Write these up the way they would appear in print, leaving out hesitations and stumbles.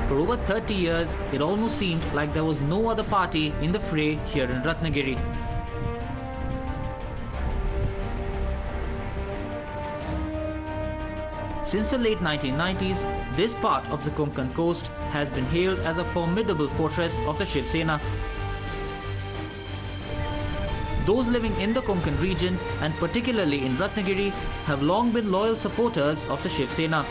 For over 30 years, it almost seemed like there was no other party in the fray here in Ratnagiri. Since the late 1990s, this part of the Konkan coast has been hailed as a formidable fortress of the Shiv Sena. Those living in the Konkan region and particularly in Ratnagiri have long been loyal supporters of the Shiv Sena.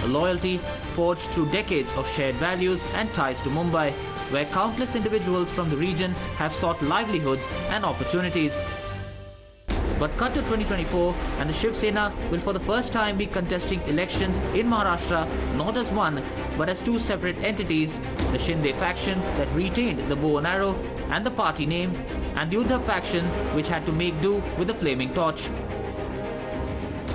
A loyalty forged through decades of shared values and ties to Mumbai, where countless individuals from the region have sought livelihoods and opportunities. But cut to 2024 and the Shiv Sena will for the first time be contesting elections in Maharashtra not as one but as two separate entities, the Shinde faction that retained the bow and arrow and the party name, and the Uddhav faction which had to make do with the flaming torch.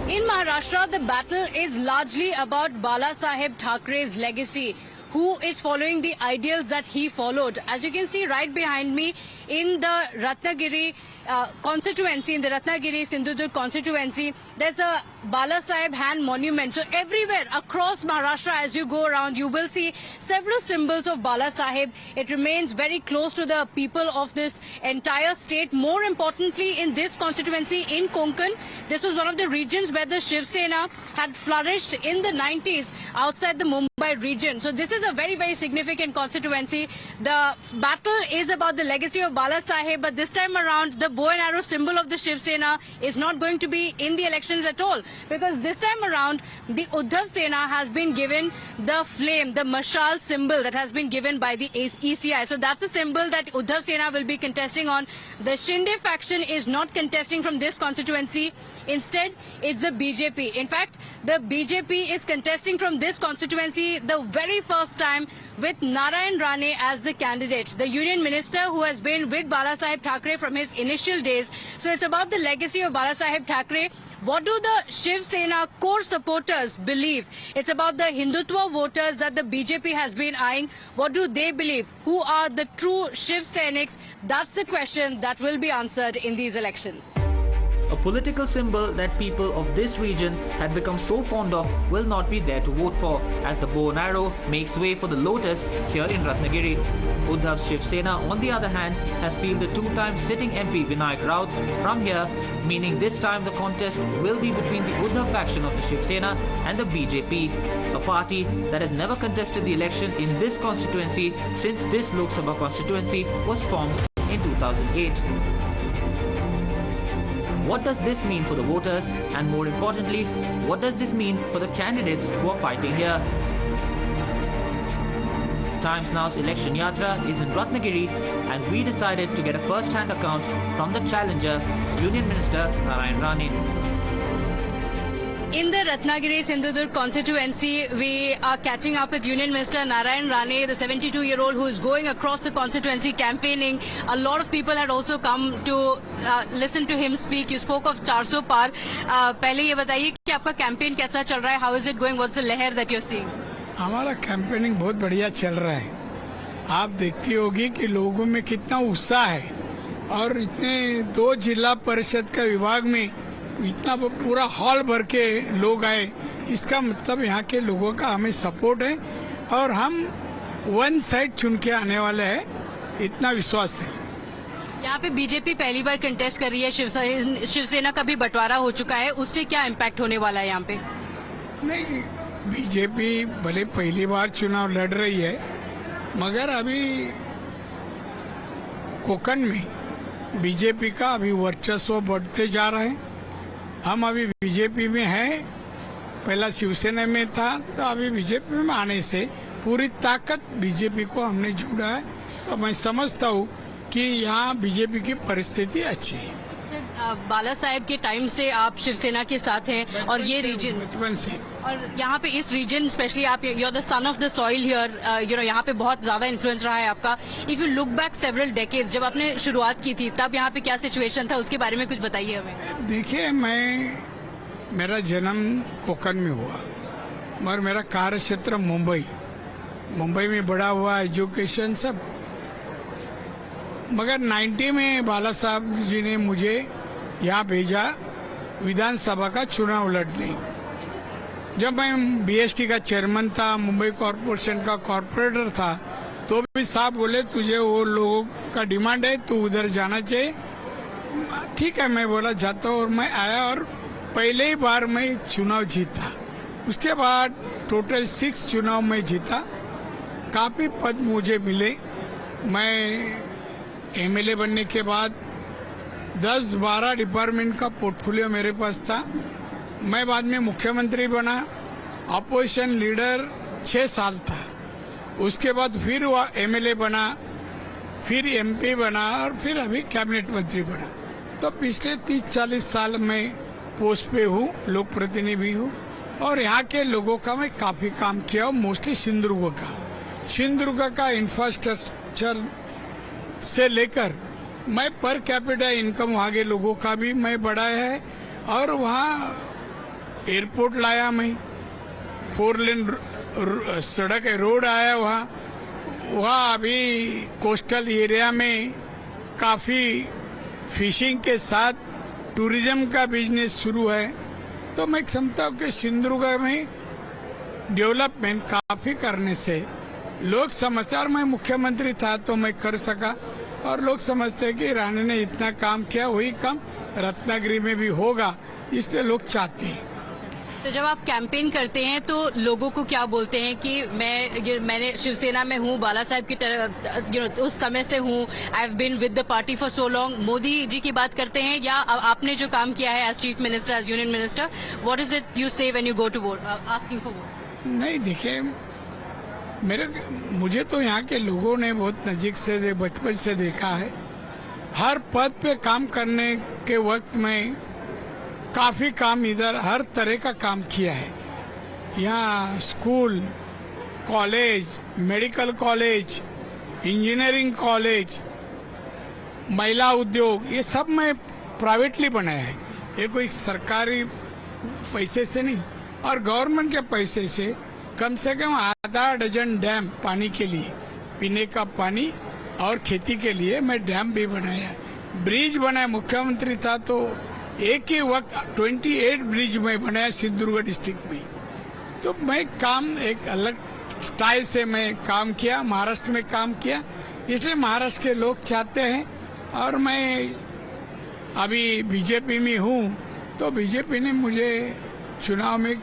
In Maharashtra, the battle is largely about Bala Saheb Thackeray's legacy. Who is following the ideals that he followed? As you can see right behind me, in the Ratnagiri constituency, in the Ratnagiri Sindhudurg constituency, there's a Bala Saheb hand monument. So everywhere across Maharashtra, as you go around, you will see several symbols of Bala Saheb. It remains very close to the people of this entire state. More importantly, in this constituency in Konkan, this was one of the regions where the Shiv Sena had flourished in the 90s outside the Mumbai region. So this is a very, very significant constituency. The battle is about the legacy of Bala Saheb, but this time around, the bow and arrow symbol of the Shiv Sena is not going to be in the elections at all, because this time around, the Uddhav Sena has been given the flame, the mashal symbol that has been given by the ECI. So that's a symbol that Uddhav Sena will be contesting on. The Shinde faction is not contesting from this constituency. Instead, it's the BJP. In fact, the BJP is contesting from this constituency the very first time with Narayan Rane as the candidate, the union minister who has been with Bala Saheb Thackeray from his initial days. So it's about the legacy of Bala Saheb Thackeray. What do the Shiv Sena core supporters believe? It's about the Hindutva voters that the BJP has been eyeing. What do they believe? Who are the true Shiv Senics? That's the question that will be answered in these elections. A political symbol that people of this region had become so fond of will not be there to vote for, as the bow and arrow makes way for the lotus here in Ratnagiri. Uddhav's Shiv Sena, on the other hand, has fielded two-time sitting MP Vinayak Raut from here, meaning this time the contest will be between the Uddhav faction of the Shiv Sena and the BJP, a party that has never contested the election in this constituency since this Lok Sabha constituency was formed in 2008. What does this mean for the voters, and more importantly, what does this mean for the candidates who are fighting here? Times Now's election yatra is in Ratnagiri, and we decided to get a first-hand account from the challenger, Union Minister Narayan Rane. In the Ratnagiri Sindhudurg constituency, we are catching up with Union Minister Narayan Rane, the 72-year-old who is going across the constituency campaigning. A lot of people had also come to listen to him speak. You spoke of 400 पार. पहले ये बताइए कि आपका campaign कैसा चल रहा है? How is it going? What's the लहर that you're seeing? हमारा कैंपेनिंग बहुत बढ़िया चल रहा है. आप देखती होगी कि लोगों में कितना उत्साह है, और इतने 2 जिला परिषद का विभाग में इतना पूरा हॉल भर के लोग आए. इसका मतलब यहाँ के लोगों का हमें सपोर्ट है, और हम वन साइड चुन के आने वाले हैं, इतना विश्वास है. यहाँ पे बीजेपी पहली बार कंटेस्ट कर रही है, शिवसेना का भी बंटवारा हो चुका है, उससे क्या इम्पैक्ट होने वाला है यहाँ पे? नहीं, बीजेपी भले पहली बार चुनाव लड़ रही है, मगर अभी कोकण में बीजेपी का अभी वर्चस्व बढ़ते जा रहा है. हम अभी बीजेपी में हैं, पहला शिवसेना में था, तो अभी बीजेपी में आने से पूरी ताकत बीजेपी को हमने जोड़ा है. तो मैं समझता हूँ कि यहाँ बीजेपी की परिस्थिति अच्छी है. बाला साहेब के टाइम से आप शिवसेना के साथ हैं, और ये रीजन बचपन से, और यहाँ पे इस रीजन स्पेशली आप you are the son of the soil here, यहाँ पे बहुत ज्यादा इन्फ्लुएंस रहा है आपका. If you look back several decades, जब आपने शुरुआत की थी तब यहाँ पे क्या सिचुएशन था, उसके बारे में कुछ बताइए हमें. देखिए, मेरा जन्म कोकण में हुआ, मगर मेरा कार्य क्षेत्र मुंबई में बड़ा हुआ, एजुकेशन सब. मगर 90 में बाला साहब जी ने मुझे यहाँ भेजा विधानसभा का चुनाव लड़ने. जब मैं बीएसटी का चेयरमैन था, मुंबई कॉरपोरेशन का कॉरपोरेटर था, तो भी साहब बोले तुझे वो लोगों का डिमांड है, तू उधर जाना चाहिए। ठीक है, मैं बोला जाता हूँ, और मैं आया और पहले ही बार मैं चुनाव जीता। उसके बाद टोटल 6 चुनाव में जीता। काफी पद मुझे मिले। मैं एमएलए बनने के बाद 10-12 डिपार्टमेंट का पोर्टफोलियो मेरे पास था। मैं बाद में मुख्यमंत्री बना, अपोजिशन लीडर 6 साल था। उसके बाद फिर वो एमएलए बना, फिर एमपी बना, और फिर अभी कैबिनेट मंत्री बना। तो पिछले 30-40 साल में पोस्ट पे हूँ, लोक प्रतिनिधि हूँ, और यहाँ के लोगों का मैं काफी काम किया हूँ। मोस्टली सिंधुदुर्ग का इंफ्रास्ट्रक्चर से लेकर मैं पर कैपिटा इनकम वहाँ के लोगों का भी मैं बढ़ाया है, और वहाँ एयरपोर्ट लाया मैं, 4 लेन सड़क है, रोड आया वहाँ अभी कोस्टल एरिया में काफी फिशिंग के साथ टूरिज्म का बिजनेस शुरू है। तो मैं समझता हूँ कि सिंधुदुर्ग में डेवलपमेंट काफी करने से लोग समझते, और मैं मुख्यमंत्री था तो मैं कर सका, और लोग समझते हैं कि रानी ने इतना काम किया, वही काम रत्नागिरी में भी होगा, इसलिए लोग चाहते हैं। तो जब आप कैंपेन करते हैं तो लोगों को क्या बोलते हैं कि मैंने शिवसेना में हूँ, बाला साहब की उस समय से हूँ, I have been with the party for so long, Modi ji की बात करते हैं, या आपने जो काम किया है as chief minister, as union minister, what is it you say when you go to vote asking for votes? नहीं, देखिए, मुझे तो यहाँ के लोगों ने बहुत नजीक से, बचपन से देखा है। हर पद पे काम करने के वक्त में काफी काम, इधर हर तरह का काम किया है। यहाँ school, college, medical college, engineering college, महिला उद्योग, ये सब मैं प्राइवेटली बनाया है। ये कोई सरकारी पैसे से नहीं, और गवर्नमेंट के पैसे से कम से कम आधा डजन डैम पानी के लिए, पीने का पानी और खेती के लिए मैं डैम भी बनाया, ब्रिज बनाया। मुख्यमंत्री था तो एक ही वक्त 28 ब्रिज में बनाया सिंधुदुर्ग डिस्ट्रिक्ट में। तो मैं काम एक अलग स्टाइल से मैं काम किया, महाराष्ट्र में काम किया, इसलिए महाराष्ट्र के लोग चाहते हैं। और मैं अभी बीजेपी में हूँ, तो बीजेपी ने मुझे चुनाव में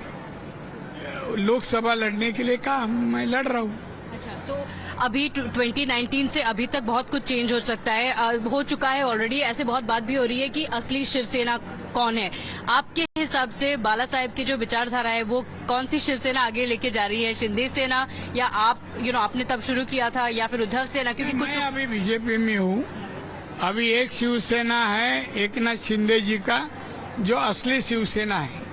लोकसभा लड़ने के लिए कहा, मैं लड़ रहा हूँ। अच्छा, तो अभी 2019 से अभी तक बहुत कुछ चेंज हो सकता है, हो चुका है ऑलरेडी। ऐसे बहुत बात भी हो रही है कि असली शिवसेना कौन है। आपके हिसाब से बाला साहेब की जो विचारधारा है वो कौन सी शिवसेना आगे लेके जा रही है, शिंदे सेना, या आप आपने तब शुरू किया था, या फिर उद्धव सेना? क्योंकि कुछ मैं अभी बीजेपी में हूँ। अभी एक शिवसेना है एकनाथ शिंदे जी का, जो असली शिवसेना है।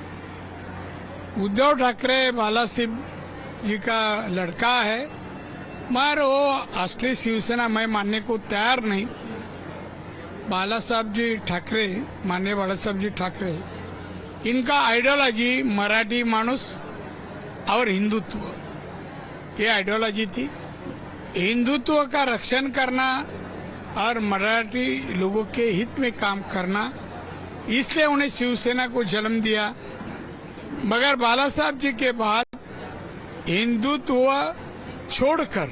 उद्धव ठाकरे बाला साहेब जी का लड़का है, मगर वो असली शिवसेना मैं मानने को तैयार नहीं। बाला साहब जी ठाकरे, माननीय बाला साहब जी ठाकरे, इनका आइडियोलॉजी मराठी मानुस और हिंदुत्व, ये आइडियोलॉजी थी। हिंदुत्व का रक्षण करना और मराठी लोगों के हित में काम करना, इसलिए उन्हें शिवसेना को जन्म दिया। मगर बाला साहब जी के बाद हिंदुत्व छोड़कर,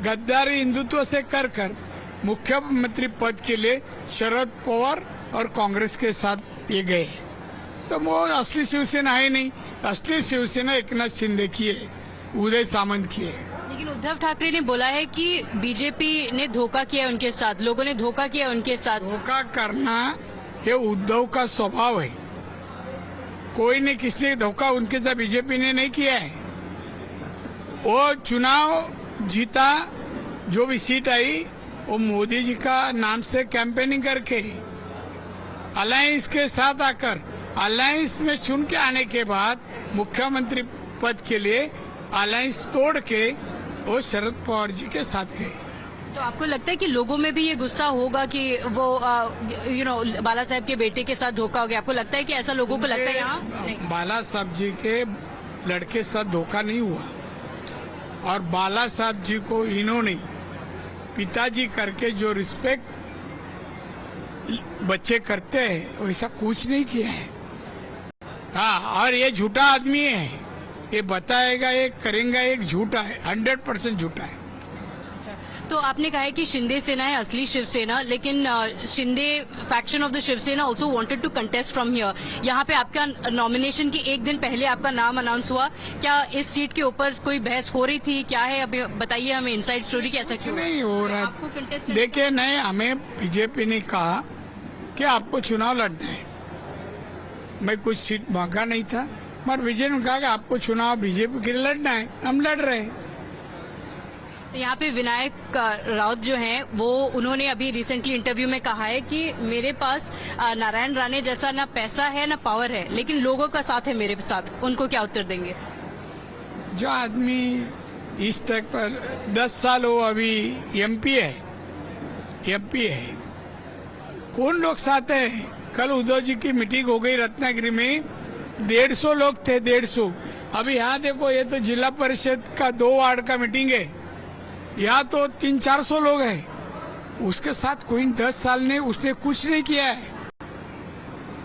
गद्दारी हिंदुत्व से कर मुख्यमंत्री पद के लिए शरद पवार और कांग्रेस के साथ ये गए। तो वो असली शिवसेना है नहीं। असली शिवसेना एकनाथ शिंदे की है, उदय सामंत की है। लेकिन उद्धव ठाकरे ने बोला है कि बीजेपी ने धोखा किया उनके साथ, लोगों ने धोखा किया उनके साथ। धोखा करना ये उद्धव का स्वभाव है। कोई ने किसने धोखा उनके साथ बीजेपी ने नहीं किया है। वो चुनाव जीता, जो भी सीट आई वो मोदी जी का नाम से कैंपेनिंग करके, अलायंस के साथ आकर, अलायंस में चुन के आने के बाद मुख्यमंत्री पद के लिए अलायंस तोड़ के वो शरद पवार जी के साथ गए। तो आपको लगता है कि लोगों में भी ये गुस्सा होगा कि वो बाला साहब के बेटे के साथ धोखा हो गया? आपको लगता है कि ऐसा लोगों को लगता है यहाँ? बाला साहब जी के लड़के साथ धोखा नहीं हुआ, और बाला साहब जी को इन्होंने पिताजी करके जो रिस्पेक्ट बच्चे करते हैं वैसा कुछ नहीं किया है। हाँ, और ये झूठा आदमी है। ये बताएगा एक करेंगे एक झूठा है, 100% झूठा है। तो आपने कहा है कि शिंदे सेना है असली शिवसेना, लेकिन Shinde faction of the Shiv Sena also wanted to contest from here. यहाँ पे आपका नॉमिनेशन के एक दिन पहले आपका नाम अनाउंस हुआ, क्या इस सीट के ऊपर कोई बहस हो रही थी, क्या है अभी बताइए हमें इनसाइड स्टोरी, कैसा क्यों नहीं हो रहा। आपको contest देखिए, नहीं, हमें बीजेपी ने कहा कि आपको चुनाव लड़ना है। मैं कुछ सीट मांगा नहीं था, मगर विजय ने कहा कि आपको चुनाव बीजेपी के लिए लड़ना है, हम लड़ रहे हैं। तो यहाँ पे विनायक राउत जो हैं वो उन्होंने अभी रिसेंटली इंटरव्यू में कहा है कि मेरे पास नारायण राणे जैसा ना पैसा है ना पावर है, लेकिन लोगों का साथ है मेरे साथ। उनको क्या उत्तर देंगे? जो आदमी इस तक पर 10 साल हो, अभी एमपी है, कौन लोग साथ है? कल उद्धव जी की मीटिंग हो गई रत्नागिरी में, 150 लोग थे, 150। अभी यहाँ देखो, ये तो जिला परिषद का 2 वार्ड का मीटिंग है, यहाँ तो 300-400 लोग हैं। उसके साथ कोई 10 साल ने उसने कुछ नहीं किया है।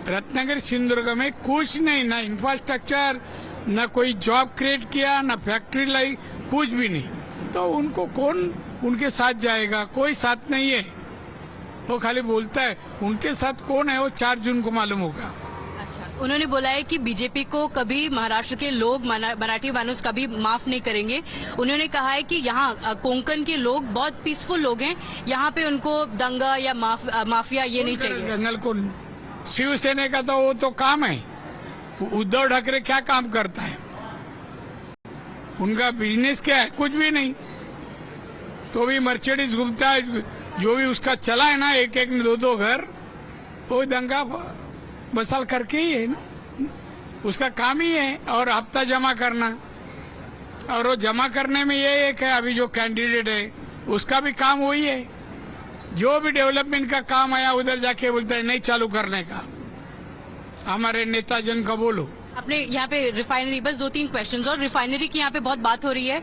रत्नागिरी सिंधुदुर्ग में कुछ नहीं, ना इंफ्रास्ट्रक्चर, ना कोई जॉब क्रिएट किया, ना फैक्ट्री लाई, कुछ भी नहीं। तो उनको कौन उनके साथ जाएगा? कोई साथ नहीं है, वो खाली बोलता है। उनके साथ कौन है वो 4 जून को मालूम होगा। उन्होंने बोला है कि बीजेपी को कभी महाराष्ट्र के लोग, मराठी मानुस कभी माफ नहीं करेंगे। उन्होंने कहा है कि यहाँ कोंकण के लोग बहुत पीसफुल लोग हैं, यहाँ पे उनको दंगा या माफिया ये नहीं चाहिए। दंगल को शिवसेना का तो वो तो काम है। उद्धव ठाकरे क्या काम करता है? उनका बिजनेस क्या है? कुछ भी नहीं। तो भी मर्सिडीज घूमता है, जो भी उसका चला है ना, एक 2 घर, वो दंगा बसाल करके ही है ना, उसका काम ही है। और हफ्ता जमा करना, और वो जमा करने में ये एक है, अभी जो कैंडिडेट है उसका भी काम वही है। जो भी डेवलपमेंट का काम आया उधर जाके बोलता है नहीं चालू करने का। हमारे नेता जन का बोलो। अपने यहाँ पे रिफाइनरी, बस 2-3 क्वेश्चंस। और रिफाइनरी की यहाँ पे बहुत बात हो रही है,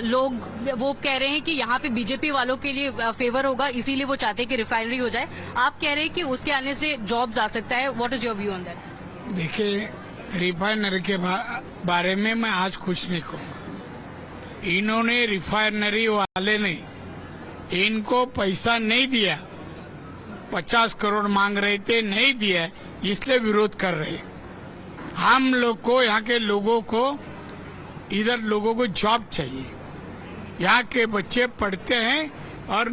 लोग वो कह रहे हैं कि यहाँ पे बीजेपी वालों के लिए फेवर होगा, इसीलिए वो चाहते हैं कि रिफाइनरी हो जाए। आप कह रहे हैं कि उसके आने से जॉब्स आ सकता है। What is your view on that? देखिए, रिफाइनरी के बारे में मैं आज कुछ नहीं कहूँगा। इन्होंने, रिफाइनरी वाले ने इनको पैसा नहीं दिया, 50 करोड़ मांग रहे थे, नहीं दिया, इसलिए विरोध कर रहे। हम लोग को, यहाँ के लोगों को, इधर लोगों को जॉब चाहिए। यहाँ के बच्चे पढ़ते हैं और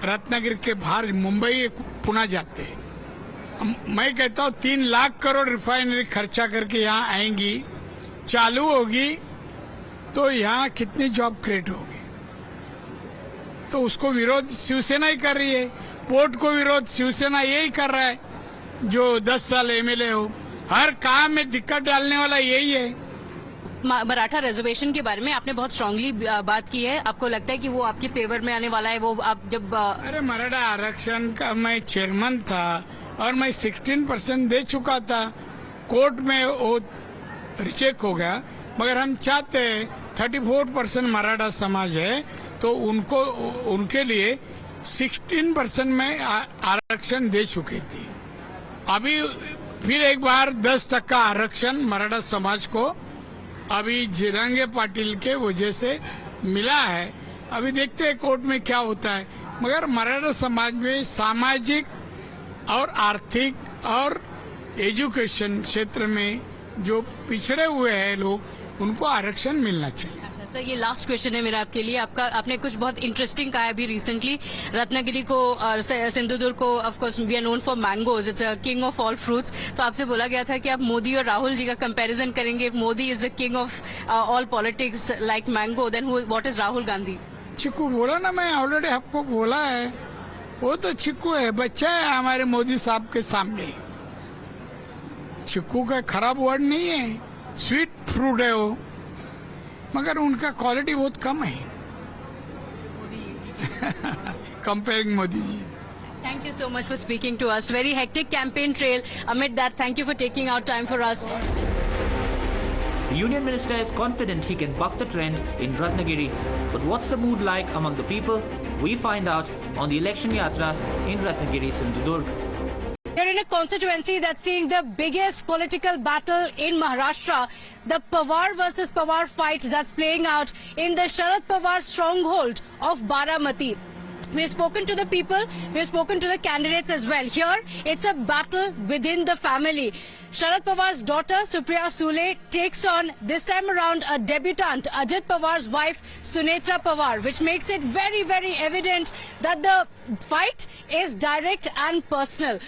रत्नागिरी के बाहर मुंबई पुणे जाते हैं। मैं कहता हूँ 3 लाख करोड़ रिफाइनरी खर्चा करके यहाँ आएंगी, चालू होगी, तो यहाँ कितनी जॉब क्रिएट होगी? तो उसको विरोध शिवसेना ही कर रही है। पोर्ट को विरोध शिवसेना यही कर रहा है, जो 10 साल एमएलए हो। हर काम में दिक्कत डालने वाला यही है। मराठा रिजर्वेशन के बारे में आपने बहुत स्ट्रांगली बात की है। आपको लगता है कि वो आपके फेवर में आने वाला है? वो आप जब अरे, मराठा आरक्षण का मैं चेयरमैन था और मैं 16% दे चुका था। कोर्ट में वो रिजेक्ट हो गया, मगर हम चाहते 34% मराठा समाज है, तो उनको, उनके लिए 16% में आरक्षण दे चुके थे। अभी फिर एक बार 10% आरक्षण मराठा समाज को अभी जिरंगे पाटिल के वजह से मिला है। अभी देखते हैं कोर्ट में क्या होता है। मगर मराठा समाज में सामाजिक और आर्थिक और एजुकेशन क्षेत्र में जो पिछड़े हुए हैं लोग, उनको आरक्षण मिलना चाहिए। सर, ये लास्ट क्वेश्चन है मेरा आपके लिए। आपने कुछ बहुत इंटरेस्टिंग कहा है अभी रिसेंटली। रत्नागिरी को, सिंधुदुर्ग को, of course we are known for mangoes, it's a king of all fruits. तो आपसे बोला गया था कि आप मोदी और राहुल जी का कंपैरिजन करेंगे। Modi is the king of all politics like mango, then what is Rahul Gandhi? Chikoo बोला ना, मैं ऑलरेडी आपको बोला है, वो तो चिक्कू है, बच्चा है हमारे मोदी साहब के सामने। चिक्कू का खराब वर्ड नहीं है, स्वीट फ्रूट है वो, मगर उनका क्वालिटी बहुत कम है comparing Modi ji. Thank you so much for speaking to us. Very hectic campaign trail. Amid that, thank you for taking out time for us. The Union Minister is confident he can buck the trend in Ratnagiri. But what's the mood like among the people? We find out on the election yatra in Ratnagiri, Sindhudurg. We're in a constituency that's seeing the biggest political battle in Maharashtra, the Pawar versus Pawar fight that's playing out in the Sharad Pawar stronghold of Baramati. We have spoken to the people, we have spoken to the candidates as well. Here, it's a battle within the family. Sharad Pawar's daughter, Supriya Sule, takes on, this time around, a debutant, Ajit Pawar's wife, Sunetra Pawar, which makes it very, very evident that the fight is direct and personal.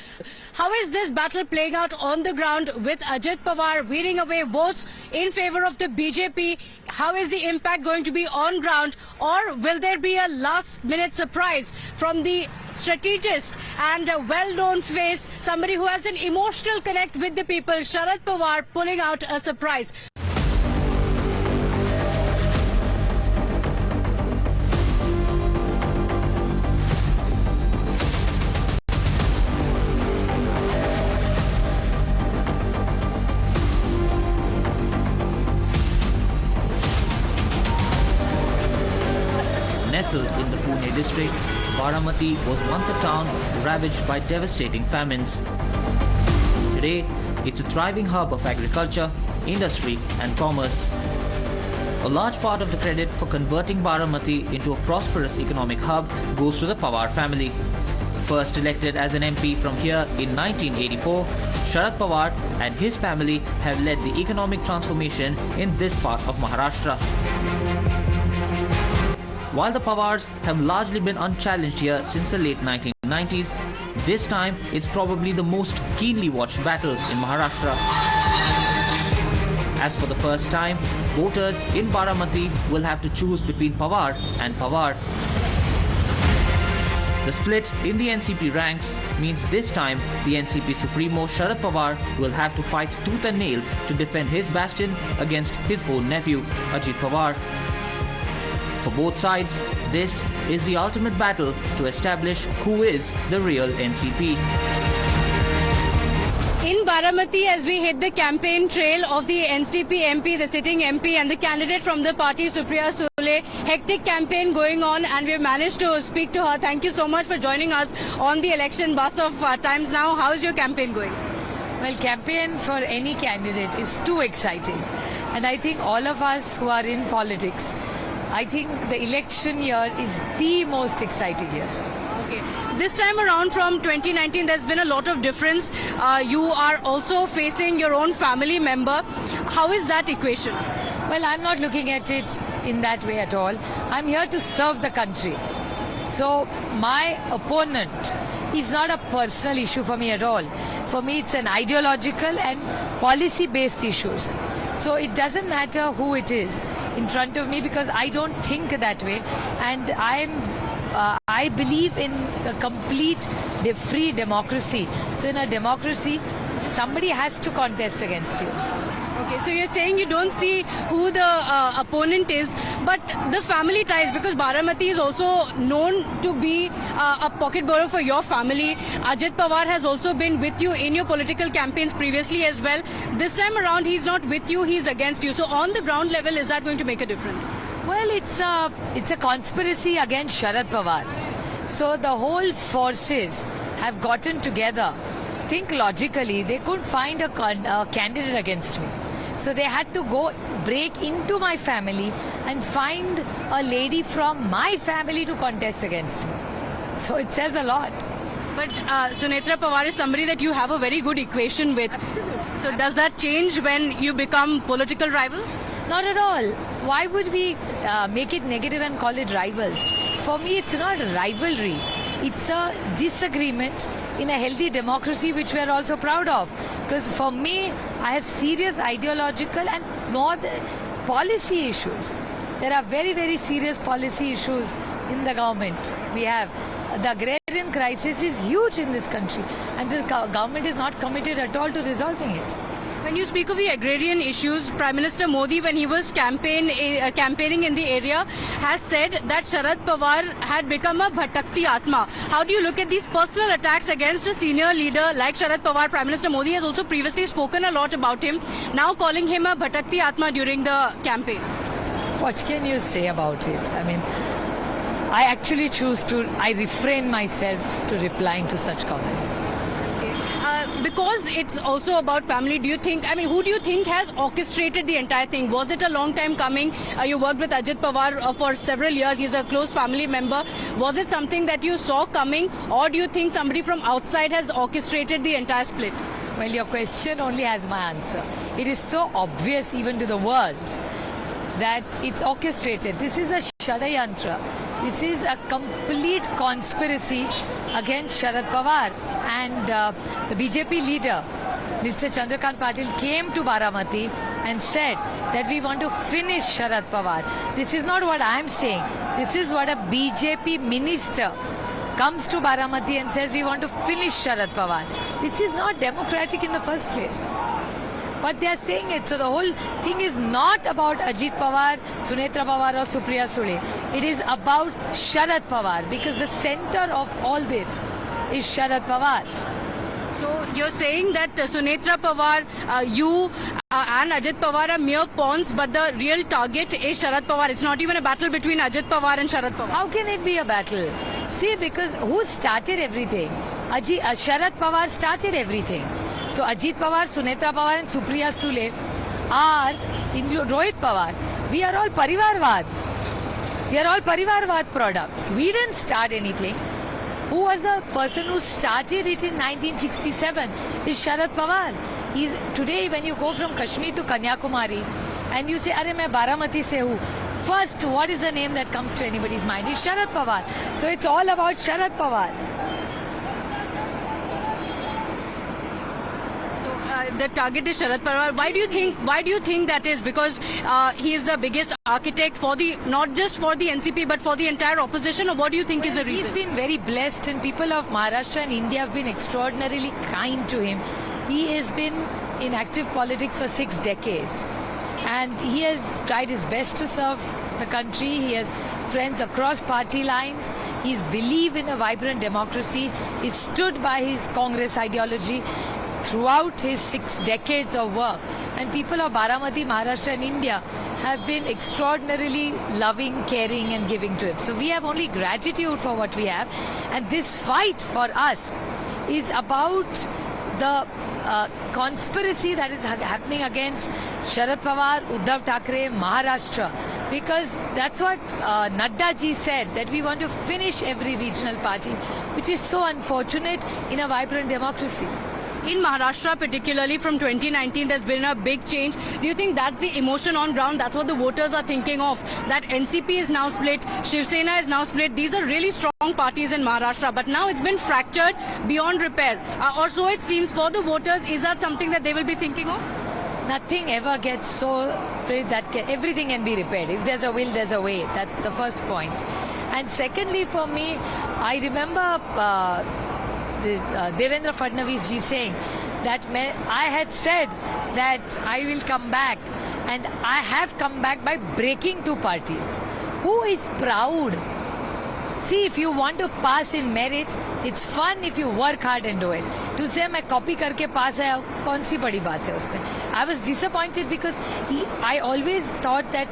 How is this battle playing out on the ground with Ajit Pawar weeding away votes in favor of the BJP? How is the impact going to be on ground? Or will there be a last-minute surprise from the strategist and a well-known face, somebody who has an emotional connect with the people, Sharad Pawar, pulling out a surprise? Nestled in the Pune district, Baramati was once a town ravaged by devastating famines. Today, it's a thriving hub of agriculture, industry and commerce. A large part of the credit for converting Baramati into a prosperous economic hub goes to the Pawar family. First elected as an MP from here in 1984, Sharad Pawar and his family have led the economic transformation in this part of Maharashtra. While the Pawars have largely been unchallenged here since the late 1990s, this time it's probably the most keenly watched battle in Maharashtra. As for the first time, voters in Baramati will have to choose between Pawar and Pawar. The split in the NCP ranks means this time the NCP Supremo Sharad Pawar will have to fight tooth and nail to defend his bastion against his own nephew, Ajit Pawar. For both sides, this is the ultimate battle to establish who is the real NCP. In Baramati, as we hit the campaign trail of the NCP MP, the sitting MP and the candidate from the party, Supriya Sule, hectic campaign going on, and we've managed to speak to her. Thank you so much for joining us on the election bus of Times Now. How is your campaign going? Well, campaign for any candidate is too exciting. And I think all of us who are in politics, I think the election year is the most exciting year. Okay. This time around from 2019, there's been a lot of difference. You are also facing your own family member. How is that equation? Well, I'm not looking at it in that way at all. I'm here to serve the country. So my opponent is not a personal issue for me at all. For me, it's an ideological and policy-based issues. So it doesn't matter who it is in front of me, because I don't think that way, and I believe in a complete free democracy. So in a democracy, somebody has to contest against you. Okay, so you're saying you don't see who the opponent is, but the family ties, because Baramati is also known to be a pocketborough for your family. Ajit Pawar has also been with you in your political campaigns previously as well. This time around, he's not with you, he's against you. So on the ground level, is that going to make a difference? Well, it's a conspiracy against Sharad Pawar. So the whole forces have gotten together. Think logically, they could find a candidate against me. So they had to go break into my family and find a lady from my family to contest against me. So it says a lot. But Sunetra Pawar is somebody that you have a very good equation with. Absolutely. So does that change when you become political rivals? Not at all. Why would we make it negative and call it rivals? For me, it's not a rivalry. It's a disagreement in a healthy democracy, which we are also proud of. Because for me, I have serious ideological and more policy issues. There are very, very serious policy issues in the government. We have the agrarian crisis is huge in this country, and this government is not committed at all to resolving it. When you speak of the agrarian issues, Prime Minister Modi, when he was campaigning in the area, has said that Sharad Pawar had become a bhatakti atma. How do you look at these personal attacks against a senior leader like Sharad Pawar? Prime Minister Modi has also previously spoken a lot about him, now calling him a bhatakti atma during the campaign. What can you say about it? I mean, I actually I refrain myself to replying to such comments. Because it's also about family, do you think, I mean, who do you think has orchestrated the entire thing? Was it a long time coming? You worked with Ajit Pawar for several years. He's a close family member. Was it something that you saw coming, or do you think somebody from outside has orchestrated the entire split? Well, your question only has my answer. It is so obvious even to the world that it's orchestrated. This is a Shadayantra. This is a complete conspiracy against Sharad Pawar. And the BJP leader, Mr. Chandrakant Patil, came to Baramati and said that we want to finish Sharad Pawar. This is not what I am saying. This is what a BJP minister comes to Baramati and says we want to finish Sharad Pawar. This is not democratic in the first place. But they are saying it. So the whole thing is not about Ajit Pawar, Sunetra Pawar or Supriya Sule. It is about Sharad Pawar, because the center of all this is Sharad Pawar. So you're saying that Sunetra Pawar, you and Ajit Pawar are mere pawns, but the real target is Sharad Pawar. It's not even a battle between Ajit Pawar and Sharad Pawar. How can it be a battle? See, because who started everything? Sharad Pawar started everything. So Ajit Pawar, Sunetra Pawar and Supriya Sule are, include Rohit Pawar. We are all Parivarvad. We are all Parivarvad products. We didn't start anything. Who was the person who started it in 1967? Is Sharad Pawar. Today when you go from Kashmir to Kanyakumari and you say, "Arey, main Baramati se hu," first, what is the name that comes to anybody's mind? Is Sharad Pawar. So it's all about Sharad Pawar. The target is Sharad Pawar. Why do you think that is? Because he is the biggest architect for the, not just for the NCP but for the entire opposition, or what do you think is the reason? He's been very blessed, and people of Maharashtra and India have been extraordinarily kind to him. He has been in active politics for 6 decades, and he has tried his best to serve the country. He has friends across party lines. He's believed in a vibrant democracy. He stood by his Congress ideology throughout his 6 decades of work, and people of Baramati, Maharashtra and India have been extraordinarily loving, caring and giving to him. So we have only gratitude for what we have, and this fight for us is about the conspiracy that is happening against Sharad Pawar, Uddhav Thackeray, Maharashtra, because that's what Nadda ji said, that we want to finish every regional party, which is so unfortunate in a vibrant democracy. In Maharashtra, particularly from 2019, there's been a big change. Do you think that's the emotion on ground? That's what the voters are thinking of? That NCP is now split, Shiv Sena is now split. These are really strong parties in Maharashtra. But now it's been fractured beyond repair. Or so it seems for the voters. Is that something that they will be thinking of? Nothing ever gets so that everything can be repaired. If there's a will, there's a way. That's the first point. And secondly, for me, I remember Devendra Fadnavis ji saying that I had said that I will come back, and I have come back by breaking 2 parties. Who is proud? See, if you want to pass in merit, it's fun if you work hard and do it. To say मैं copy करके pass है, कौन सी बड़ी बात है उसमें? I was disappointed because I always thought that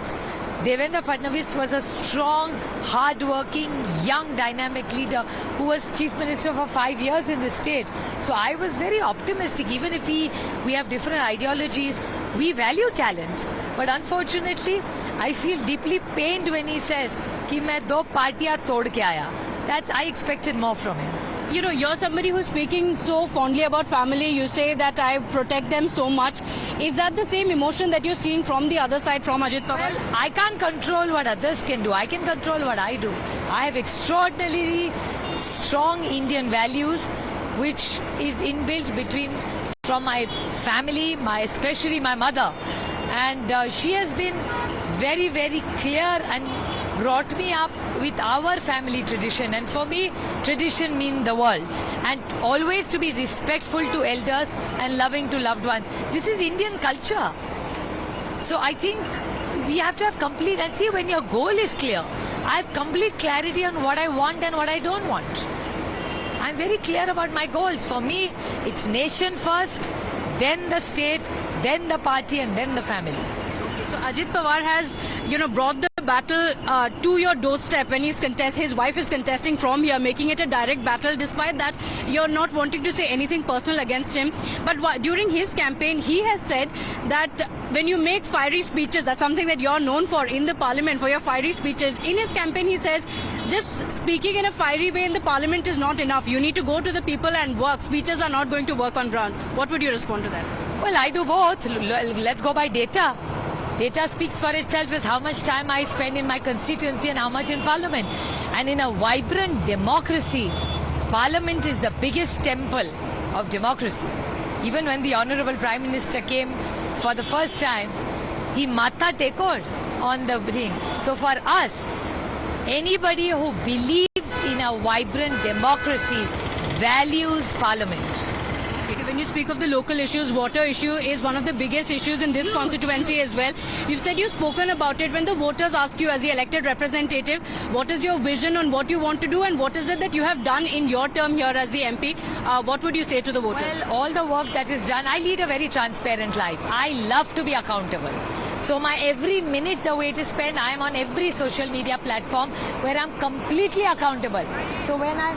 Devendra Fadnavis was a strong, hard-working, young, dynamic leader who was Chief Minister for 5 years in the state. So I was very optimistic. Even if we have different ideologies, we value talent. But unfortunately, I feel deeply pained when he says कि मैं 2 पार्टियां तोड़ के आया. That I expected more from him. You know, you're somebody who's speaking so fondly about family. You say that I protect them so much. Is that the same emotion that you're seeing from the other side, from Ajit Pawar? Well, I can't control what others can do. I can control what I do. I have extraordinarily strong Indian values, which is inbuilt from my family, especially my mother. And she has been very, very clear and brought me up with our family tradition, and for me tradition means the world, and always to be respectful to elders and loving to loved ones. This is Indian culture. So I think we have to have complete, and see, when your goal is clear, I have complete clarity on what I want and what I don't want. I'm very clear about my goals. For me, it's nation first, then the state, then the party and then the family. So Ajit Pawar has, brought the battle to your doorstep when his wife is contesting from here, making it a direct battle. Despite that, you're not wanting to say anything personal against him. But during his campaign, he has said that when you make fiery speeches, that's something that you're known for in the parliament, for your fiery speeches. In his campaign, he says just speaking in a fiery way in the parliament is not enough. You need to go to the people and work. Speeches are not going to work on ground. What would you respond to that? Well, I do both. Let's go by data. Data speaks for itself as how much time I spend in my constituency and how much in parliament. And in a vibrant democracy, parliament is the biggest temple of democracy. Even when the Honorable Prime Minister came for the first time, he matha tekored on the ring. So for us, anybody who believes in a vibrant democracy values parliament. When you speak of the local issues, water issue is one of the biggest issues in this constituency as well. You've said you've spoken about it. When the voters ask you as the elected representative, what is your vision on what you want to do and what is it that you have done in your term here as the MP, what would you say to the voters? Well, all the work that is done, I lead a very transparent life. I love to be accountable. So my every minute, the way it is spent, I am on every social media platform where I'm completely accountable. So when I'm...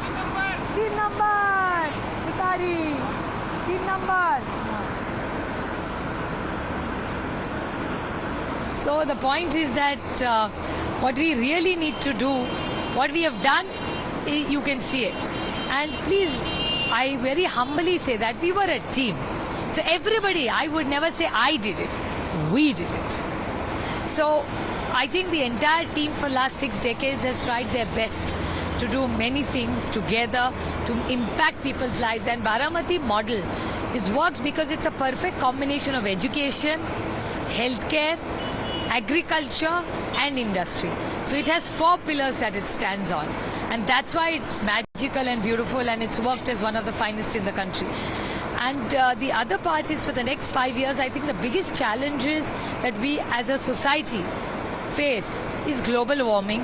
Pin number! Utari! Pin number! So the point is that what we really need to do, what we have done, you can see it. And please, I very humbly say that we were a team. So everybody, I would never say I did it. We did it. So I think the entire team for last 6 decades has tried their best to do many things together to impact people's lives. And Baramati model is worked because it's a perfect combination of education, healthcare, agriculture and industry. So it has 4 pillars that it stands on. And that's why it's magical and beautiful and it's worked as one of the finest in the country. And the other part is for the next 5 years, I think the biggest challenges that we as a society face is global warming.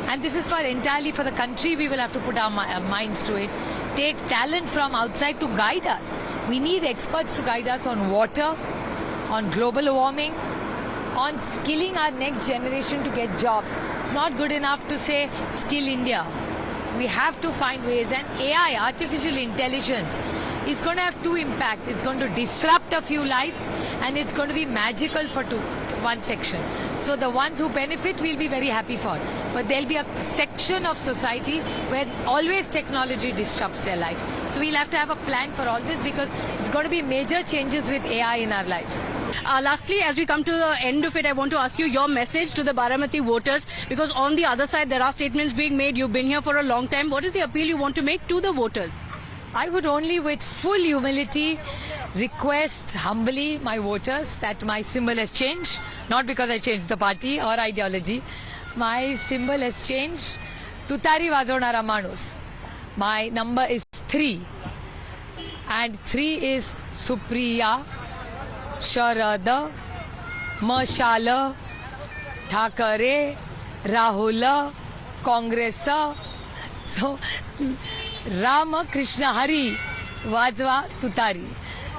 And this is entirely for the country. We will have to put our minds to it. Take talent from outside to guide us. We need experts to guide us on water, on global warming, on skilling our next generation to get jobs. It's not good enough to say skill India. We have to find ways. And AI, artificial intelligence, is going to have 2 impacts. It's going to disrupt a few lives and it's going to be magical for one section. So the ones who benefit will be very happy for. But there'll be a section of society where always technology disrupts their life. So we'll have to have a plan for all this because it's going to be major changes with AI in our lives. Lastly, as we come to the end of it, I want to ask you your message to the Baramati voters because on the other side there are statements being made. You've been here for a long time. What is the appeal you want to make to the voters? I would only with full humility request humbly my voters that my symbol has changed, not because I changed the party or ideology. My symbol has changed. Tutari Vazonara Manus. My number is 3. And 3 is Supriya, Sharada, Mashala, Thakare, Rahula, Congressa. So, Rama Krishna Hari Vajwa Tutari.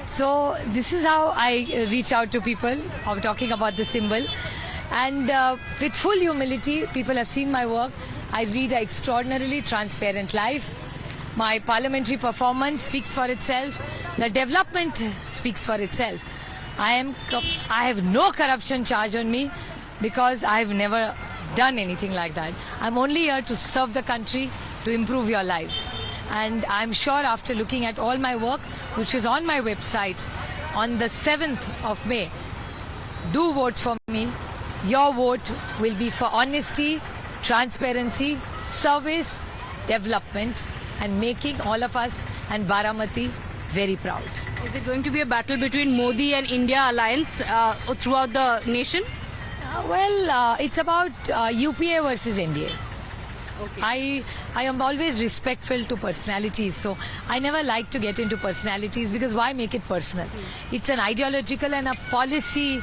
So this is how I reach out to people. I'm talking about the symbol. And with full humility, people have seen my work. I lead an extraordinarily transparent life. My parliamentary performance speaks for itself. The development speaks for itself. I have no corruption charge on me because I have never done anything like that. I'm only here to serve the country, to improve your lives. And I'm sure after looking at all my work, which is on my website on the 7th of May, do vote for me. Your vote will be for honesty, transparency, service, development, and making all of us and Baramati very proud. Is it going to be a battle between Modi and India alliance throughout the nation? It's about UPA versus NDA. Okay. I am always respectful to personalities, so I never like to get into personalities because why make it personal? It's an ideological and a policy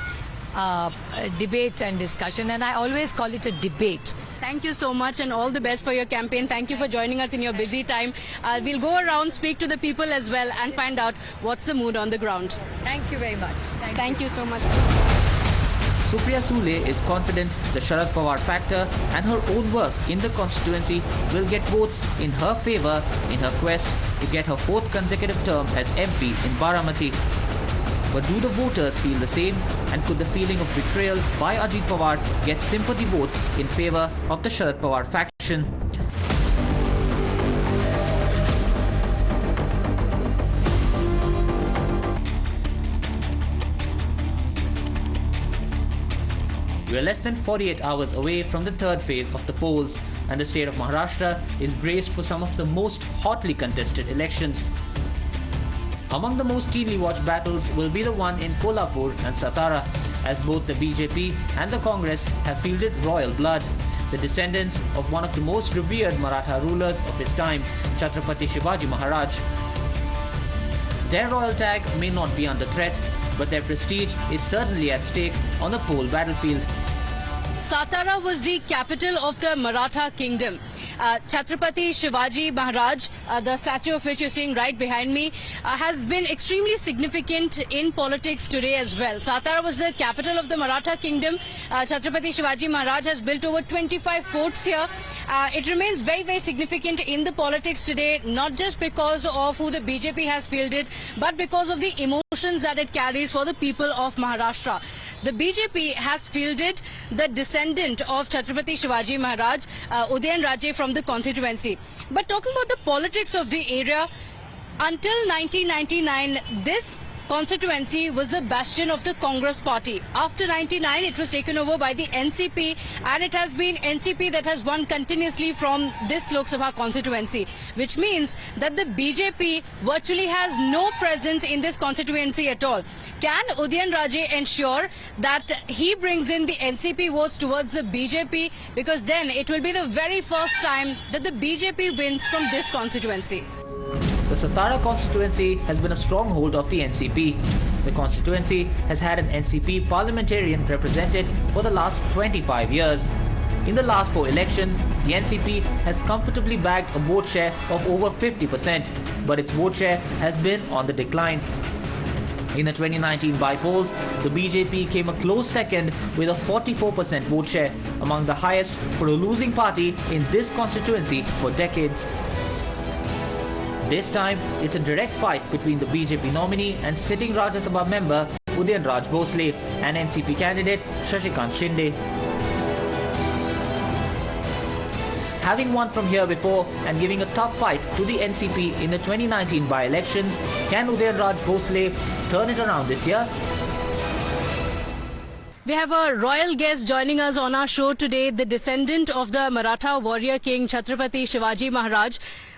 debate and discussion, and I always call it a debate. Thank you so much and all the best for your campaign. Thank you for joining us in your busy time. We'll go around, speak to the people as well and find out what's the mood on the ground. Thank you very much. Thank you so much. Supriya Sule is confident the Sharad Pawar factor and her own work in the constituency will get votes in her favour in her quest to get her fourth consecutive term as MP in Baramati. But do the voters feel the same, and could the feeling of betrayal by Ajit Pawar get sympathy votes in favour of the Sharad Pawar faction? We are less than 48 hours away from the third phase of the polls, and the state of Maharashtra is braced for some of the most hotly contested elections. Among the most keenly watched battles will be the one in Kolhapur and Satara, as both the BJP and the Congress have fielded royal blood, the descendants of one of the most revered Maratha rulers of his time, Chhatrapati Shivaji Maharaj. Their royal tag may not be under threat, but their prestige is certainly at stake on the poll battlefield. Satara was the capital of the Maratha kingdom. Chhatrapati Shivaji Maharaj, the statue of which you're seeing right behind me, has been extremely significant in politics today as well. Satara was the capital of the Maratha kingdom. Chhatrapati Shivaji Maharaj has built over 25 forts here. It remains very, very significant in the politics today, not just because of who the BJP has fielded, but because of the emotions that it carries for the people of Maharashtra. The BJP has fielded the descendant of Chhatrapati Shivaji Maharaj, Udayanaradje, from the constituency. But talking about the politics of the area, until 1999, this constituency was a bastion of the Congress party. After 99, it was taken over by the NCP, and it has been NCP that has won continuously from this Lok Sabha constituency, which means that the BJP virtually has no presence in this constituency at all. Can Udayanaradje ensure that he brings in the NCP votes towards the BJP? Because then it will be the very first time that the BJP wins from this constituency. The Satara constituency has been a stronghold of the NCP. The constituency has had an NCP parliamentarian represented for the last 25 years. In the last 4 elections, the NCP has comfortably bagged a vote share of over 50%, but its vote share has been on the decline. In the 2019 by-polls, the BJP came a close second with a 44% vote share, among the highest for a losing party in this constituency for decades. This time, it's a direct fight between the BJP nominee and sitting Rajya Sabha member Udayanraj Bhosle and NCP candidate Shashikant Shinde. Having won from here before and giving a tough fight to the NCP in the 2019 by-elections, can Udayanraj Bhosle turn it around this year? We have a royal guest joining us on our show today, the descendant of the Maratha warrior king Chhatrapati Shivaji Maharaj,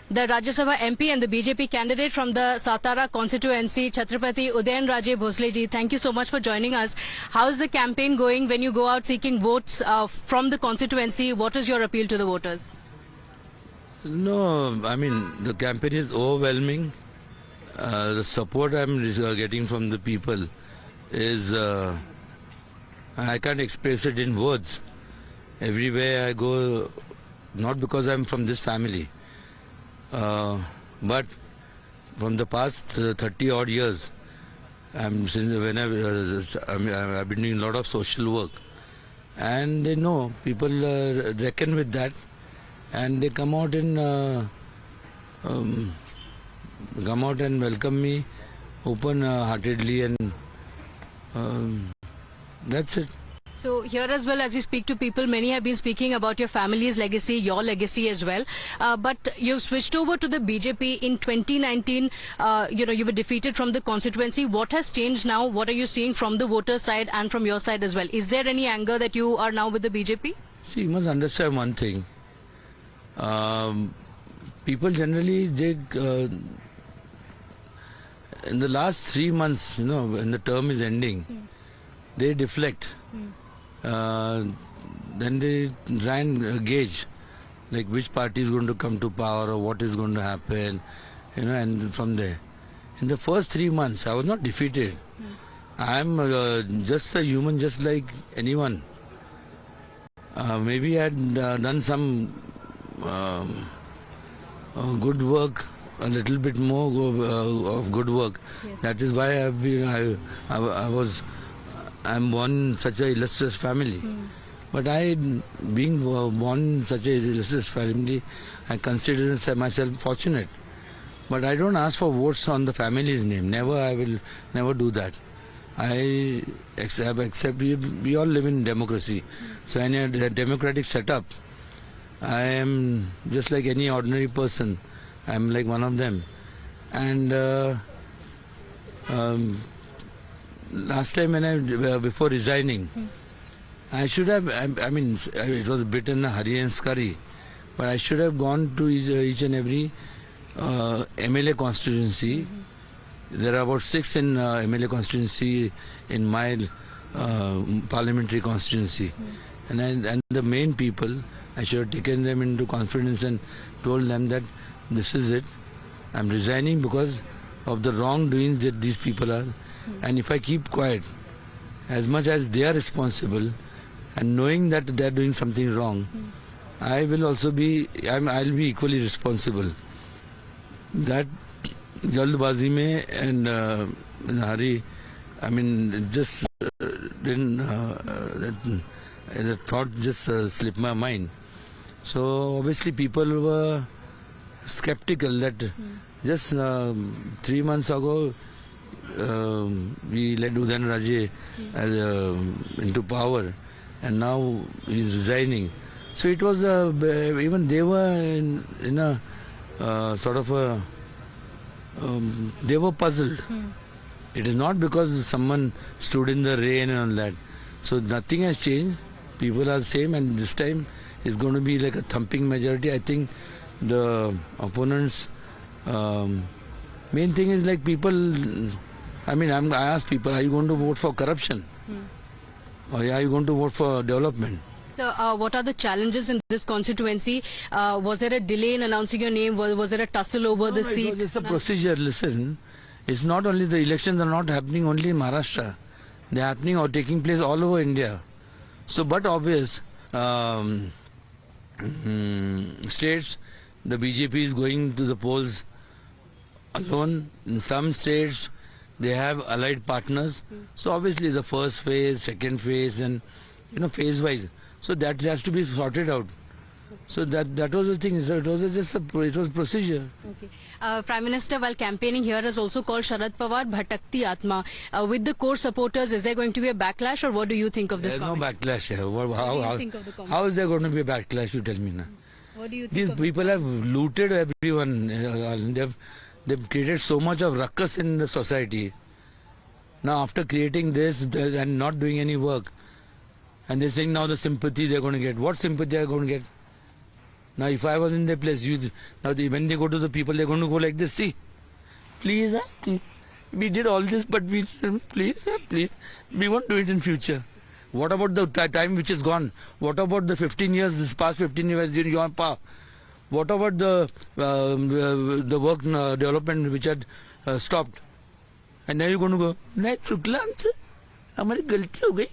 the Rajya Sabha MP and the BJP candidate from the Satara constituency, Chhatrapati Udayanaradje Bhosle ji. Thank you so much for joining us. How is the campaign going when you go out seeking votes from the constituency? What is your appeal to the voters? No, I mean, the campaign is overwhelming. The support I'm getting from the people is, I can't express it in words. Everywhere I go, not because I'm from this family, but from the past 30 odd years, I've been doing a lot of social work, and they know people reckon with that, and they come out and welcome me open-heartedly, and that's it. So here as well, as you speak to people, many have been speaking about your family's legacy, your legacy as well. But you've switched over to the BJP in 2019. You were defeated from the constituency. What has changed now? What are you seeing from the voter side and from your side as well? Is there any anger that you are now with the BJP? See, you must understand one thing. People generally, they in the last 3 months, when the term is ending, they deflect. Then they try and gauge like which party is going to come to power or what is going to happen, and from there. In the first 3 months, I was not defeated. I am just a human, just like anyone. Maybe I had done some good work, a little bit more of good work. Yes. That is why I was I'm born in such an illustrious family. But I, being born in such an illustrious family, I consider myself fortunate. But I don't ask for votes on the family's name. Never, I will never do that. I accept we all live in democracy. So in a democratic setup, I am just like any ordinary person. I am like one of them. And last time when before resigning, I should have, I mean, it was a bit in a hurry and scurry, but I should have gone to each and every MLA constituency. There are about 6 in MLA constituency in my parliamentary constituency. And the main people, I should have taken them into confidence and told them that this is it. I'm resigning because of the wrongdoings that these people are. And if I keep quiet, as much as they are responsible, and knowing that they are doing something wrong, I will also be, I'll be equally responsible. That jaldbazi mein and in a hurry, I mean, just didn't, the thought just slipped my mind. So obviously people were skeptical that just 3 months ago we led Udayan Raje into power, and now he's resigning. So it was even they were in a sort of a they were puzzled. It is not because someone stood in the rain and all that. So nothing has changed. People are the same, and this time it's going to be like a thumping majority. I think the opponents, main thing is like people, I mean, I ask people, are you going to vote for corruption? Or are you going to vote for development? So, what are the challenges in this constituency? Was there a delay in announcing your name? Was there a tussle over the seat? It's a procedure. Listen, it's not only the elections are not happening only in Maharashtra. They're happening or taking place all over India. So, but obvious, states, the BJP is going to the polls alone. In some states, they have allied partners. So obviously the first phase, second phase, and phase wise. So that has to be sorted out. So that was the thing. It was procedure. Okay. Prime Minister, while campaigning here, has also called Sharad Pawar Bhatakti Atma. With the core supporters, is there going to be a backlash, or what do you think of this? There's no backlash here. What do you think of the comment? How is there going to be a backlash? You tell me now. What do you think? These people have looted everyone. They've created so much of ruckus in the society. Now after creating this and not doing any work, and they're saying now the sympathy they're going to get. What sympathy are they going to get? Now if I was in their place, when they go to the people, they're going to go like this. See, please, please. We did all this, but please, we won't do it in future. What about the time which is gone? What about the 15 years, this past 15 years in your power? What about the work development which had stopped? And now you're going to go, nahi, Shukla, hamari galti ho gayi.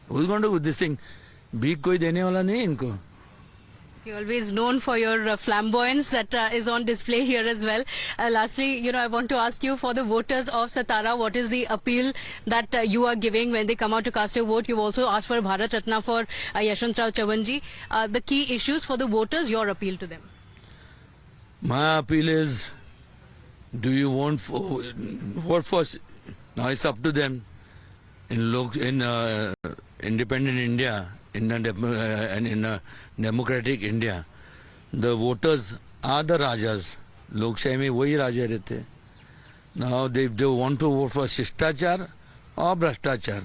Who's going to do this thing? Bhik koi dene wala nahi inko. You're always known for your flamboyance that is on display here as well. Lastly, I want to ask you, for the voters of Satara, what is the appeal that you are giving when they come out to cast your vote? You've also asked for Bharat Ratna for Yashwantrao Chavanji. The key issues for the voters, your appeal to them. My appeal is, do you want vote for? Now it's up to them. In independent India, in a democratic India, the voters are the rajas. Lokshaya mein wahi raja rehte. Now they want to vote for Shishtachar or Bhrashtachar.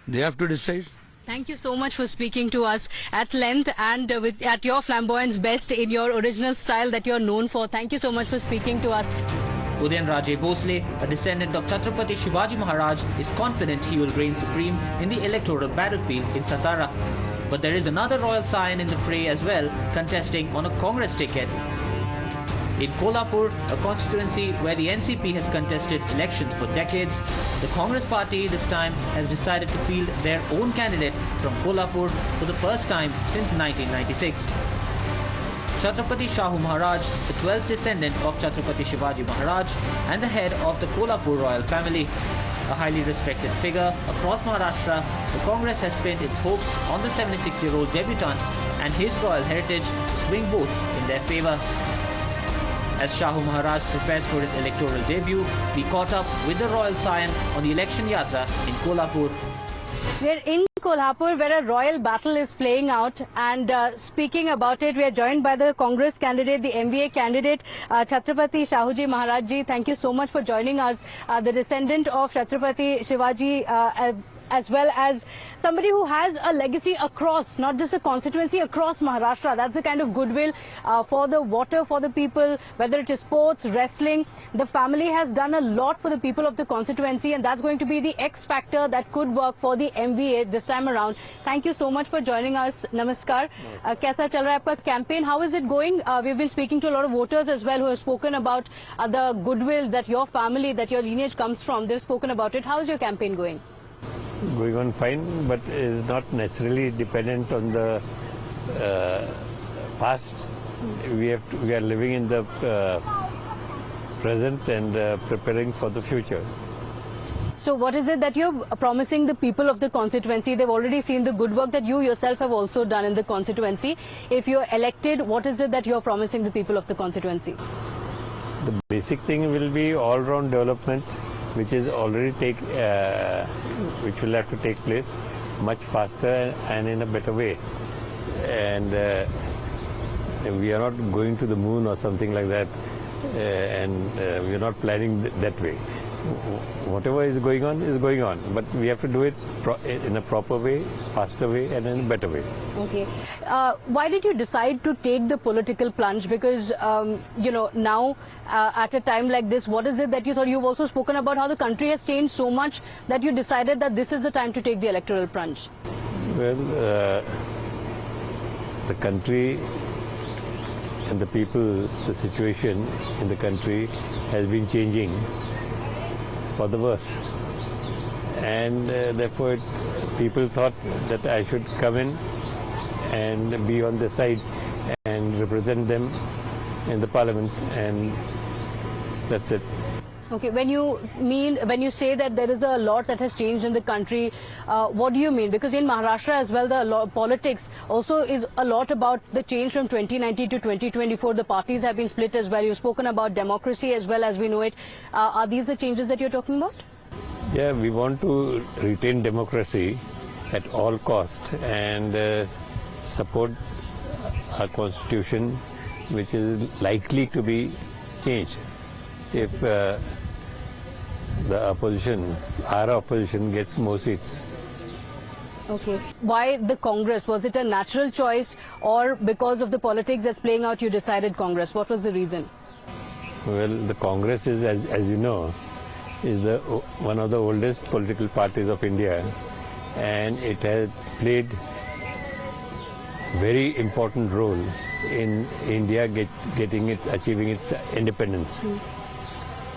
They have to decide. Thank you so much for speaking to us at length and at your flamboyance best in your original style that you're known for. Thank you so much for speaking to us. Udayan Raje Bhosle, a descendant of Chhatrapati Shivaji Maharaj, is confident he will reign supreme in the electoral battlefield in Satara. But there is another royal scion in the fray as well, contesting on a Congress ticket. In Kolhapur, a constituency where the NCP has contested elections for decades, the Congress party this time has decided to field their own candidate from Kolhapur for the first time since 1996. Chhatrapati Shahu Maharaj, the 12th descendant of Chhatrapati Shivaji Maharaj and the head of the Kolhapur royal family. a highly respected figure across Maharashtra, the Congress has pinned its hopes on the 76-year-old debutant and his royal heritage to swing votes in their favour. As Shahu Maharaj prepares for his electoral debut, we caught up with the royal scion on the election yatra in Kolhapur. We're in Kolhapur where a royal battle is playing out, and speaking about it, we are joined by the Congress candidate, the MVA candidate, Chhatrapati Shahuji Maharaj ji. Thank you so much for joining us. The descendant of Chhatrapati Shivaji, as well as somebody who has a legacy across, not just a constituency, across Maharashtra. That's the kind of goodwill for the water, for the people, whether it is sports, wrestling. The family has done a lot for the people of the constituency, and that's going to be the X factor that could work for the MVA this time around. Thank you so much for joining us. Namaskar. Kaisa chal raha hai aapka campaign? How is it going? We've been speaking to a lot of voters as well who have spoken about the goodwill that your family, that your lineage comes from. They've spoken about it. How is your campaign going? Going on fine, but is not necessarily dependent on the past. We are living in the present and preparing for the future. So what is it that you're promising the people of the constituency? They've already seen the good work that you yourself have also done in the constituency. If you're elected, what is it that you're promising the people of the constituency? The basic thing will be all-round development, which is already which will have to take place much faster and in a better way. And we are not going to the moon or something like that, and we are not planning that way. Whatever is going on, but we have to do it in a proper way, faster way, and in a better way. Okay. Why did you decide to take the political plunge? Because, now at a time like this, what is it that you thought? You've also spoken about how the country has changed so much that you decided that this is the time to take the electoral plunge. Well, the country and the people, the situation in the country has been changing for the worse. And therefore, people thought that I should come in and be on the side and represent them in the parliament, and that's it. Okay, when you say that there is a lot that has changed in the country, what do you mean? Because in Maharashtra as well, the politics also is a lot about the change from 2019 to 2024. The parties have been split as well. You've spoken about democracy as well as we know it. Are these the changes that you're talking about? Yeah, we want to retain democracy at all costs and support our constitution, which is likely to be changed if the opposition, our opposition, gets more seats. Okay. Why the Congress? Was it a natural choice, or because of the politics that's playing out you decided Congress? What was the reason? Well, the Congress is, as you know, is one of the oldest political parties of India, and it has played very important role in India achieving its independence.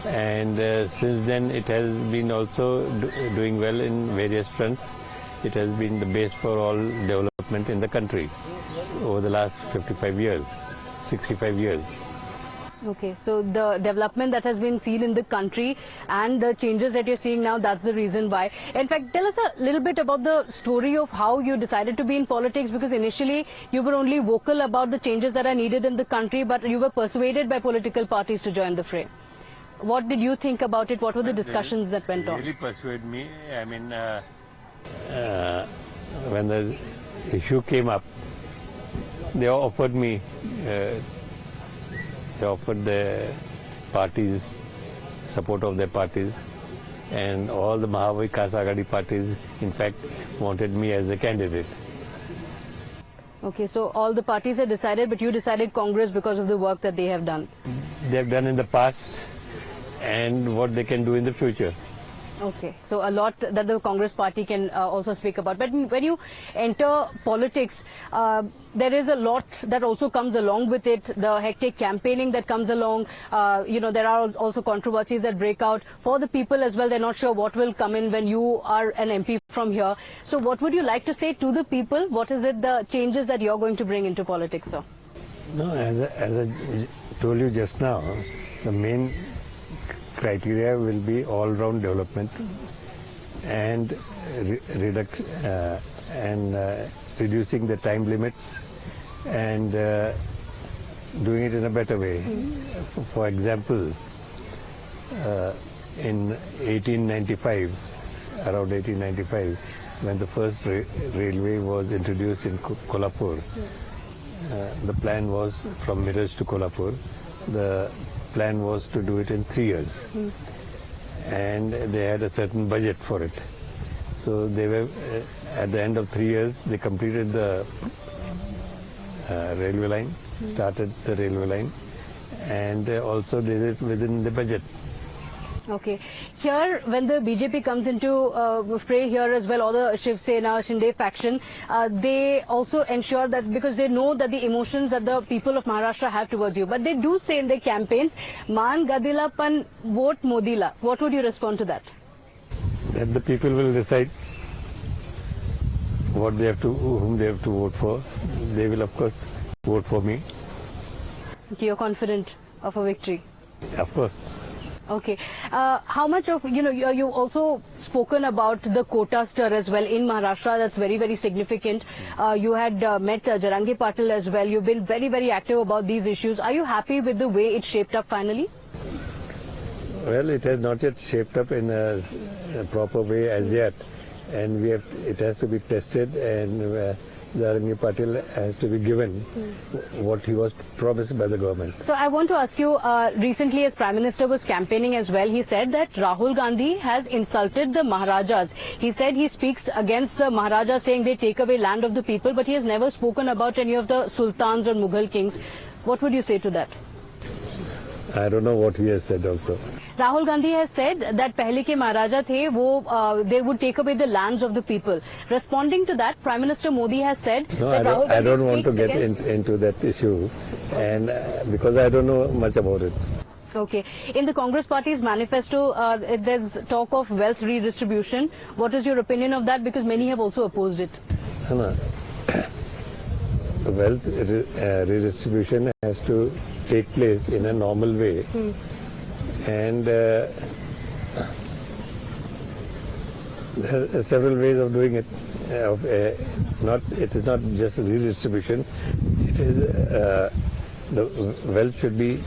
And since then it has been also doing well in various fronts. It has been the base for all development in the country over the last 55 years, 65 years. Okay, so the development that has been seen in the country and the changes that you're seeing now, that's the reason why. In fact, tell us a little bit about the story of how you decided to be in politics, because initially you were only vocal about the changes that are needed in the country, but you were persuaded by political parties to join the fray. What did you think about it? What were the discussions that went on? Really persuade me. I mean, when the issue came up, they offered me, they offered the parties, support of their parties, and all the Mahavikas Aghadi parties, in fact, wanted me as a candidate. Okay, so all the parties had decided, but you decided Congress because of the work that they have done. They have done in the past and what they can do in the future. Okay, so a lot that the Congress party can also speak about. But when you enter politics, there is a lot that also comes along with it, the hectic campaigning that comes along. There are also controversies that break out. For the people as well, they're not sure what will come in when you are an MP from here. So what would you like to say to the people? What is it, the changes that you're going to bring into politics, sir? No, as I told you just now, the main criteria will be all-round development and reducing the time limits and doing it in a better way. For example, in 1895, around 1895, when the first railway was introduced in Kolhapur, the plan was from Miraj to Kolhapur. The plan was to do it in 3 years, and they had a certain budget for it. So they were at the end of 3 years, they completed the railway line, started the railway line, and also did it within the budget. Okay. Here, when the BJP comes into fray here as well, or the Shiv Sena, Shinde faction, they also ensure that, because they know that the emotions that the people of Maharashtra have towards you. But they do say in their campaigns, Maan Gadila pan vote Modila. What would you respond to that? That the people will decide what they have to, whom they have to vote for. They will, of course, vote for me. Okay, you're confident of a victory? Of course. Okay. How much of, you also spoken about the quota stir as well in Maharashtra. That's very, very significant. You had met Jarangi Patil as well. You've been very, very active about these issues. Are you happy with the way it shaped up finally? Well, it has not yet shaped up in a proper way as yet. And it has to be tested, and Jarangi Patil has to be given what he was promised by the government. So I want to ask you, recently as Prime Minister was campaigning as well, he said that Rahul Gandhi has insulted the Maharajas. He said he speaks against the Maharajas, saying they take away land of the people, but he has never spoken about any of the sultans or Mughal kings. What would you say to that? I don't know what he has said also. Rahul Gandhi has said that pehle ke Maharaja the, they would take away the lands of the people. Responding to that, Prime Minister Modi has said that Rahul Gandhi I don't want to get into that issue, and because I don't know much about it. Okay. In the Congress Party's manifesto, there's talk of wealth redistribution. What is your opinion of that? Because many have also opposed it. The wealth redistribution has to take place in a normal way. And there are several ways of doing it. It is not just redistribution. It is the wealth should be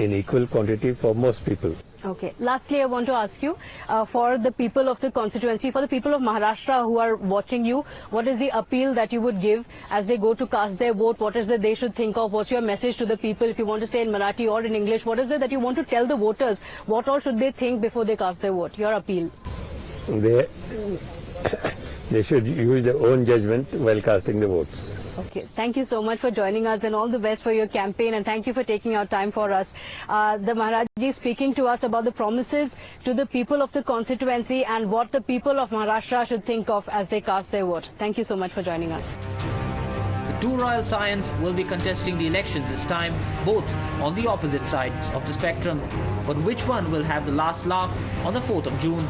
in equal quantity for most people. Okay. Lastly, I want to ask you, for the people of the constituency, for the people of Maharashtra who are watching you, what is the appeal that you would give as they go to cast their vote? What is it they should think of? What's your message to the people? If you want to say in Marathi or in English, what is it that you want to tell the voters? What all should they think before they cast their vote? Your appeal. They should use their own judgment while casting the votes. Okay. Thank you so much for joining us, and all the best for your campaign, and thank you for taking out time for us. The Maharaji speaking to us about the promises to the people of the constituency and what the people of Maharashtra should think of as they cast their vote. Thank you so much for joining us. The two royal scions will be contesting the elections this time, both on the opposite sides of the spectrum. But which one will have the last laugh on the 4th of June?